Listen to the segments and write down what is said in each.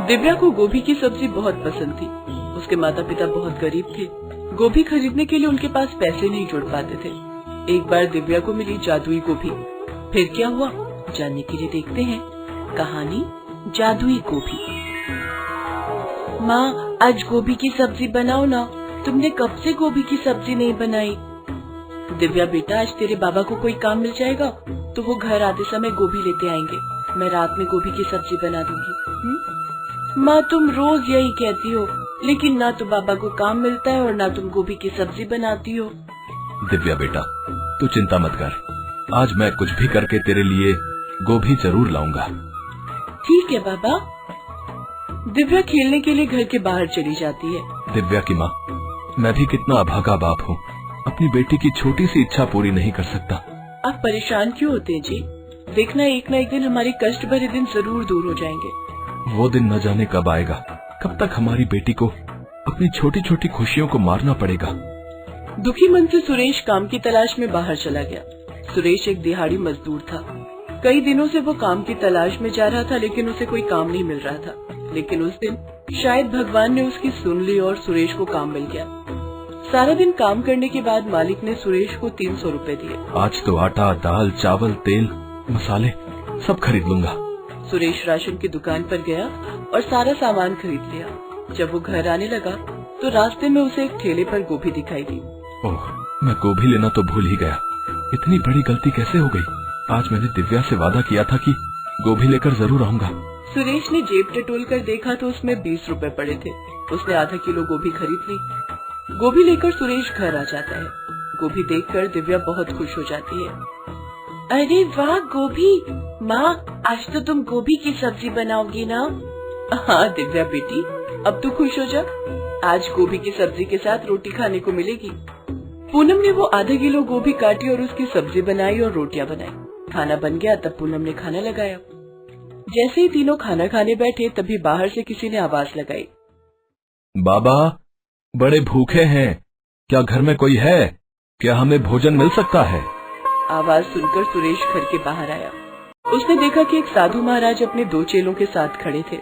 दिव्या को गोभी की सब्जी बहुत पसंद थी। उसके माता पिता बहुत गरीब थे। गोभी खरीदने के लिए उनके पास पैसे नहीं जुड़ पाते थे। एक बार दिव्या को मिली जादुई गोभी। फिर क्या हुआ, जानने के लिए देखते हैं कहानी जादुई गोभी। माँ, आज गोभी की सब्जी बनाओ ना। तुमने कब से गोभी की सब्जी नहीं बनाई? दिव्या बेटा, आज तेरे बाबा को कोई काम मिल जाएगा तो वो घर आते समय गोभी लेते आएंगे। मैं रात में गोभी की सब्जी बना दूंगी। माँ, तुम रोज यही कहती हो, लेकिन ना तो बाबा को काम मिलता है और ना तुम गोभी की सब्जी बनाती हो। दिव्या बेटा, तू चिंता मत कर। आज मैं कुछ भी करके तेरे लिए गोभी जरूर लाऊंगा। ठीक है बाबा। दिव्या खेलने के लिए घर के बाहर चली जाती है। दिव्या की माँ, मैं भी कितना अभागा बाप हूँ, अपनी बेटी की छोटी सी इच्छा पूरी नहीं कर सकता। आप परेशान क्यों होते हैं जी? देखना एक न एक दिन हमारे कष्ट भरे दिन जरूर दूर हो जाएंगे। वो दिन न जाने कब आएगा। कब तक हमारी बेटी को अपनी छोटी छोटी खुशियों को मारना पड़ेगा। दुखी मन से सुरेश काम की तलाश में बाहर चला गया। सुरेश एक दिहाड़ी मजदूर था। कई दिनों से वो काम की तलाश में जा रहा था, लेकिन उसे कोई काम नहीं मिल रहा था। लेकिन उस दिन शायद भगवान ने उसकी सुन ली और सुरेश को काम मिल गया। सारा दिन काम करने के बाद मालिक ने सुरेश को 300 रुपए दिए। आज तो आटा, दाल, चावल, तेल, मसाले सब खरीद लूंगा। सुरेश राशन की दुकान पर गया और सारा सामान खरीद लिया। जब वो घर आने लगा तो रास्ते में उसे एक ठेले पर गोभी दिखाई दी। ओह, मैं गोभी लेना तो भूल ही गया। इतनी बड़ी गलती कैसे हो गई? आज मैंने दिव्या से वादा किया था कि गोभी लेकर जरूर आऊंगा। सुरेश ने जेब टटोल कर देखा तो उसमें 20 रुपए पड़े थे। उसने आधा किलो गोभी खरीद ली। गोभी लेकर सुरेश घर आ जाता है। गोभी देखकर दिव्या बहुत खुश हो जाती है। अरे वाह गोभी! माँ, आज तो तुम गोभी की सब्जी बनाओगी ना? हाँ दिव्या बेटी, अब तू खुश हो जा। आज गोभी की सब्जी के साथ रोटी खाने को मिलेगी। पूनम ने वो आधा किलो गोभी काटी और उसकी सब्जी बनाई और रोटियां बनाई। खाना बन गया तब पूनम ने खाना लगाया। जैसे ही तीनों खाना खाने बैठे तभी बाहर से किसी ने आवाज लगाई। बाबा, बड़े भूखे हैं, क्या घर में कोई है? क्या हमें भोजन मिल सकता है? आवाज सुनकर सुरेश घर के बाहर आया। उसने देखा कि एक साधु महाराज अपने 2 चेलों के साथ खड़े थे।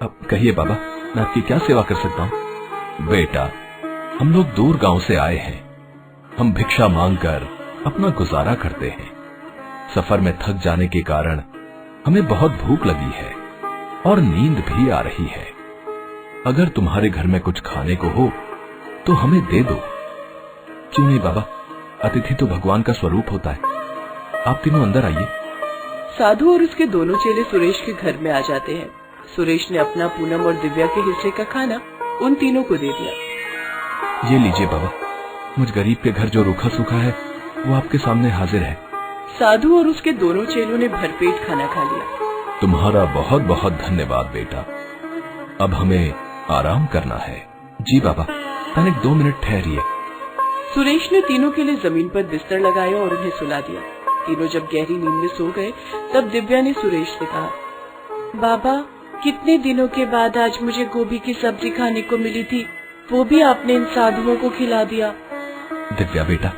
अब कहिए बाबा, मैं आपकी क्या सेवा कर सकता हूँ? बेटा, हम लोग दूर गांव से आए हैं। हम भिक्षा मांगकर अपना गुजारा करते हैं। सफर में थक जाने के कारण हमें बहुत भूख लगी है और नींद भी आ रही है। अगर तुम्हारे घर में कुछ खाने को हो तो हमें दे दो। क्यों नहीं बाबा, अतिथि तो भगवान का स्वरूप होता है। आप तीनों अंदर आइए। साधु और उसके दोनों चेले सुरेश के घर में आ जाते हैं। सुरेश ने अपना, पूनम और दिव्या के हिस्से का खाना उन तीनों को दे दिया। ये लीजिए बाबा, मुझ गरीब के घर जो रूखा सूखा है वो आपके सामने हाजिर है। साधु और उसके दोनों चेलों ने भरपेट खाना खा लिया। तुम्हारा बहुत बहुत धन्यवाद बेटा। अब हमें आराम करना है। जी बाबा, तनिक 2 मिनट ठहरिए। सुरेश ने तीनों के लिए जमीन पर बिस्तर लगाया और उन्हें सुला दिया। तीनों जब गहरी नींद में सो गए तब दिव्या ने सुरेश से कहा, बाबा, कितने दिनों के बाद आज मुझे गोभी की सब्जी खाने को मिली थी, वो भी आपने इन साधुओं को खिला दिया। दिव्या बेटा,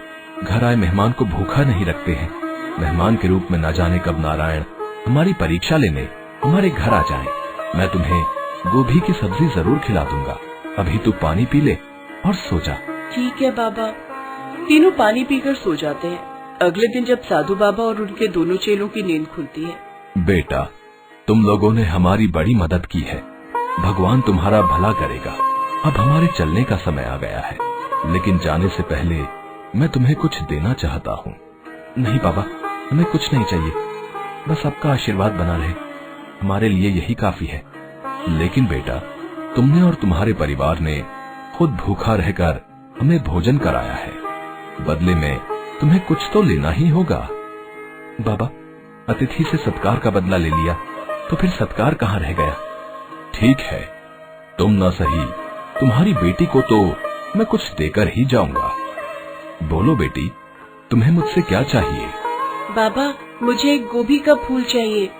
घर आए मेहमान को भूखा नहीं रखते हैं। मेहमान के रूप में न जाने कब नारायण हमारी परीक्षा लेने हमारे घर आ जाएं। मैं तुम्हें गोभी की सब्जी जरूर खिला दूंगा। अभी तू पानी पी ले और सो जा। ठीक है बाबा। तीनों पानी पीकर सो जाते हैं। अगले दिन जब साधु बाबा और उनके दोनों चेलों की नींद खुलती है। बेटा, तुम लोगों ने हमारी बड़ी मदद की है। भगवान तुम्हारा भला करेगा। अब हमारे चलने का समय आ गया है, लेकिन जाने से पहले मैं तुम्हें कुछ देना चाहता हूँ। नहीं बाबा, हमें कुछ नहीं चाहिए, बस आपका आशीर्वाद बना रहे, हमारे लिए यही काफी है। लेकिन बेटा, तुमने और तुम्हारे परिवार ने खुद भूखा रहकर हमें भोजन कराया है। बदले में तुम्हें कुछ तो लेना ही होगा। बाबा, अतिथि से सत्कार का बदला ले लिया तो फिर सत्कार कहाँ रह गया? ठीक है, तुम ना सही, तुम्हारी बेटी को तो मैं कुछ देकर ही जाऊंगा। बोलो बेटी, तुम्हें मुझसे क्या चाहिए? बाबा, मुझे एक गोभी का फूल चाहिए।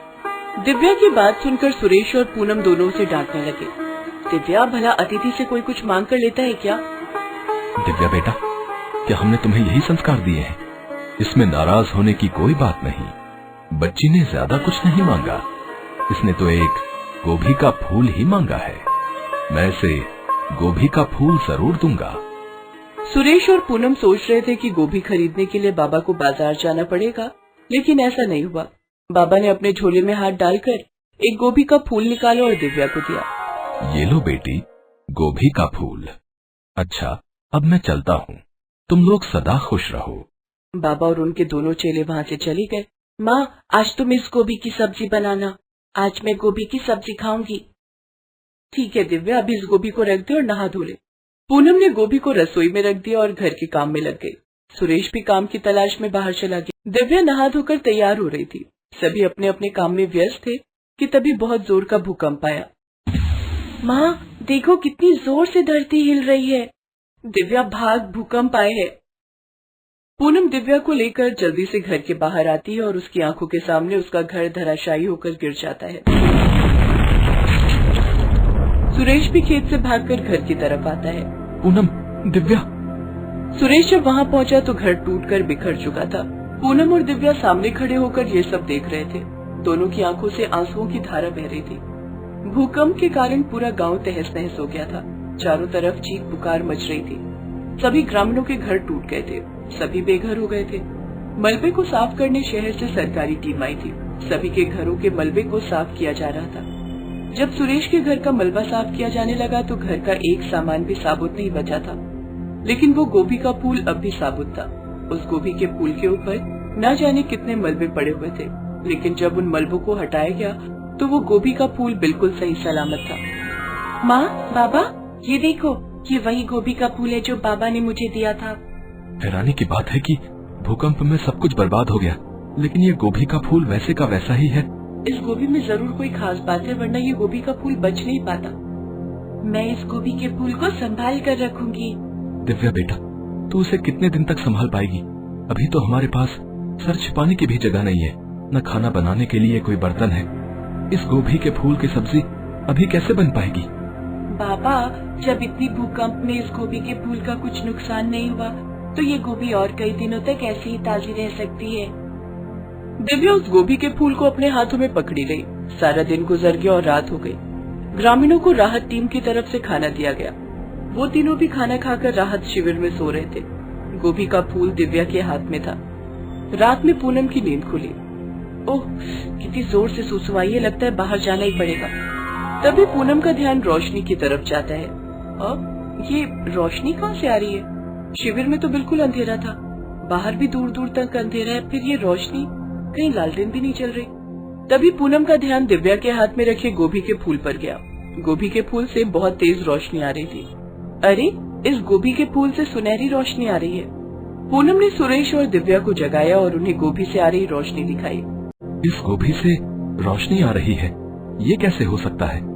दिव्या की बात सुनकर सुरेश और पूनम दोनों उसे डांटने लगे। दिव्या, भला अतिथि से कोई कुछ मांग कर लेता है क्या? दिव्या बेटा, क्या हमने तुम्हें यही संस्कार दिए हैं? इसमें नाराज होने की कोई बात नहीं। बच्ची ने ज्यादा कुछ नहीं मांगा, इसने तो एक गोभी का फूल ही मांगा है। मैं इसे गोभी का फूल जरूर दूंगा। सुरेश और पूनम सोच रहे थे कि गोभी खरीदने के लिए बाबा को बाजार जाना पड़ेगा, लेकिन ऐसा नहीं हुआ। बाबा ने अपने झोले में हाथ डालकर एक गोभी का फूल निकाला और दिव्या को दिया। ये लो बेटी, गोभी का फूल। अच्छा, अब मैं चलता हूँ। तुम लोग सदा खुश रहो। बाबा और उनके दोनों चेले वहाँ से चले गए। माँ, आज तुम इस गोभी की सब्जी बनाना। आज मैं गोभी की सब्जी खाऊंगी। ठीक है दिव्या, अब इस गोभी को रख दे और नहा धो ले। पूनम ने गोभी को रसोई में रख दिया और घर के काम में लग गई। सुरेश भी काम की तलाश में बाहर चला गया। दिव्या नहा धोकर तैयार हो रही थी। सभी अपने अपने काम में व्यस्त थे कि तभी बहुत जोर का भूकंप आया। माँ, देखो कितनी जोर से धरती हिल रही है। दिव्या भाग, भूकंप आए है। पूनम दिव्या को लेकर जल्दी से घर के बाहर आती है और उसकी आंखों के सामने उसका घर धराशायी होकर गिर जाता है। सुरेश भी खेत से भागकर घर की तरफ आता है। पूनम, दिव्या। सुरेश जब वहाँ पहुँचा तो घर टूटकर बिखर चुका था। पूनम और दिव्या सामने खड़े होकर ये सब देख रहे थे। दोनों की आंखों से आंसुओं की धारा बह रही थी। भूकंप के कारण पूरा गांव तहस नहस हो गया था। चारों तरफ चीख पुकार मच रही थी। सभी ग्रामीणों के घर टूट गए थे। सभी बेघर हो गए थे। मलबे को साफ करने शहर से सरकारी टीम आई थी। सभी के घरों के मलबे को साफ किया जा रहा था। जब सुरेश के घर का मलबा साफ किया जाने लगा तो घर का एक सामान भी साबुत नहीं बचा था, लेकिन वो गोभी का फूल अब भी साबुत था। उस गोभी के फूल के ऊपर न जाने कितने मलबे पड़े हुए थे, लेकिन जब उन मलबों को हटाया गया तो वो गोभी का फूल बिल्कुल सही सलामत था। माँ, बाबा, ये देखो, ये वही गोभी का फूल है जो बाबा ने मुझे दिया था। हैरानी की बात है कि भूकंप में सब कुछ बर्बाद हो गया, लेकिन ये गोभी का फूल वैसे का वैसा ही है। इस गोभी में जरूर कोई खास बात है, वरना ये गोभी का फूल बच नहीं पाता। मैं इस गोभी के फूल को संभाल कर रखूंगी। दिव्या बेटा, तू उसे कितने दिन तक संभाल पाएगी? अभी तो हमारे पास सर छिपाने की भी जगह नहीं है, न खाना बनाने के लिए कोई बर्तन है। इस गोभी के फूल की सब्जी अभी कैसे बन पाएगी? बाबा, जब इतनी भूकंप में इस गोभी के फूल का कुछ नुकसान नहीं हुआ तो ये गोभी और कई दिनों तक ऐसी ही ताजी रह सकती है। दिव्या उस गोभी के फूल को अपने हाथों में पकड़ी रही। सारा दिन गुजर गया और रात हो गई। ग्रामीणों को राहत टीम की तरफ से खाना दिया गया। वो तीनों भी खाना खाकर राहत शिविर में सो रहे थे। गोभी का फूल दिव्या के हाथ में था। रात में पूनम की नींद खुली। ओह, कितनी जोर से सुसुवाई है, लगता है बाहर जाना ही पड़ेगा। तभी पूनम का ध्यान रोशनी की तरफ जाता है। अब ये रोशनी कहाँ से आ रही है? शिविर में तो बिल्कुल अंधेरा था, बाहर भी दूर दूर तक अंधेरा है, फिर ये रोशनी, कहीं लालटेन भी नहीं चल रही। तभी पूनम का ध्यान दिव्या के हाथ में रखे गोभी के फूल पर गया। गोभी के फूल से बहुत तेज रोशनी आ रही थी। अरे, इस गोभी के फूल से सुनहरी रोशनी आ रही है। पूनम ने सुरेश और दिव्या को जगाया और उन्हें गोभी से आ रही रोशनी दिखाई। इस गोभी से रोशनी आ रही है, ये कैसे हो सकता है?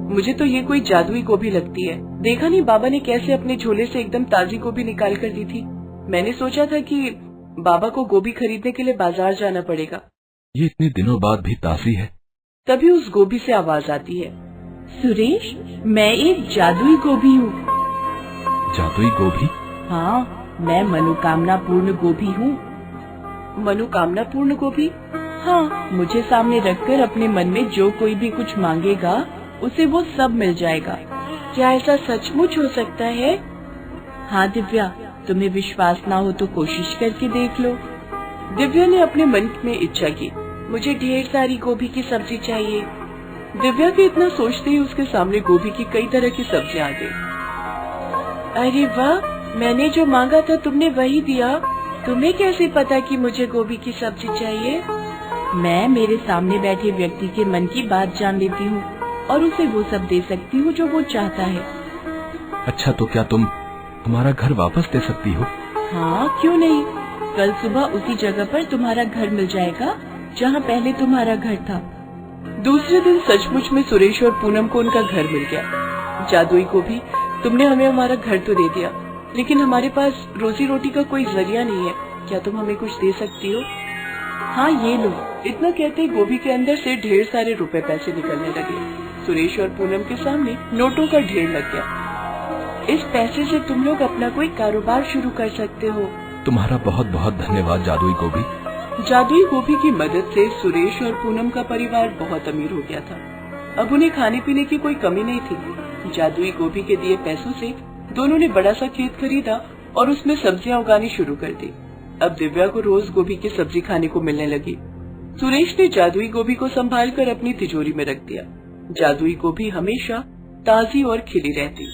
मुझे तो ये कोई जादुई गोभी लगती है। देखा नहीं बाबा ने कैसे अपने झोले से एकदम ताजी गोभी निकाल कर दी थी। मैंने सोचा था कि बाबा को गोभी खरीदने के लिए बाजार जाना पड़ेगा। ये इतने दिनों बाद भी ताजी है। तभी उस गोभी से आवाज आती है, सुरेश, मैं एक जादुई गोभी हूँ। जादुई गोभी? हाँ, मैं मनोकामना पूर्ण गोभी हूँ। मनोकामना पूर्ण गोभी? हाँ, मुझे सामने रखकर अपने मन में जो कोई भी कुछ मांगेगा उसे वो सब मिल जाएगा। क्या ऐसा सचमुच हो सकता है? हाँ दिव्या, तुम्हें विश्वास ना हो तो कोशिश करके देख लो। दिव्या ने अपने मन में इच्छा की, मुझे ढेर सारी गोभी की सब्जी चाहिए। दिव्या के इतना सोचते ही उसके सामने गोभी की कई तरह की सब्जियां आ गई। अरे वाह, मैंने जो मांगा था तुमने वही दिया। तुम्हें कैसे पता कि मुझे गोभी की सब्जी चाहिए? मैं मेरे सामने बैठे व्यक्ति के मन की बात जान लेती हूँ और उसे वो सब दे सकती हूँ जो वो चाहता है। अच्छा, तो क्या तुम हमारा घर वापस दे सकती हो? हाँ, क्यों नहीं। कल सुबह उसी जगह पर तुम्हारा घर मिल जाएगा जहाँ पहले तुम्हारा घर था। दूसरे दिन सचमुच में सुरेश और पूनम को उनका घर मिल गया। जादुई गोभी, तुमने हमें हमारा घर तो दे दिया, लेकिन हमारे पास रोजी रोटी का कोई जरिया नहीं है। क्या तुम हमें कुछ दे सकती हो? हाँ, ये लो। इतना कहते ही गोभी के अंदर से ढेर सारे रुपए पैसे निकलने लगे। सुरेश और पूनम के सामने नोटों का ढेर लग गया। इस पैसे से तुम लोग अपना कोई कारोबार शुरू कर सकते हो। तुम्हारा बहुत बहुत धन्यवाद जादुई गोभी। जादुई गोभी की मदद से सुरेश और पूनम का परिवार बहुत अमीर हो गया था। अब उन्हें खाने पीने की कोई कमी नहीं थी। जादुई गोभी के दिए पैसों से दोनों ने बड़ा सा खेत खरीदा और उसमें सब्जियां उगानी शुरू कर दी। अब दिव्या को रोज गोभी की सब्जी खाने को मिलने लगी। सुरेश ने जादुई गोभी को संभाल कर अपनी तिजोरी में रख दिया। जादुई गोभी हमेशा ताजी और खिली रहती।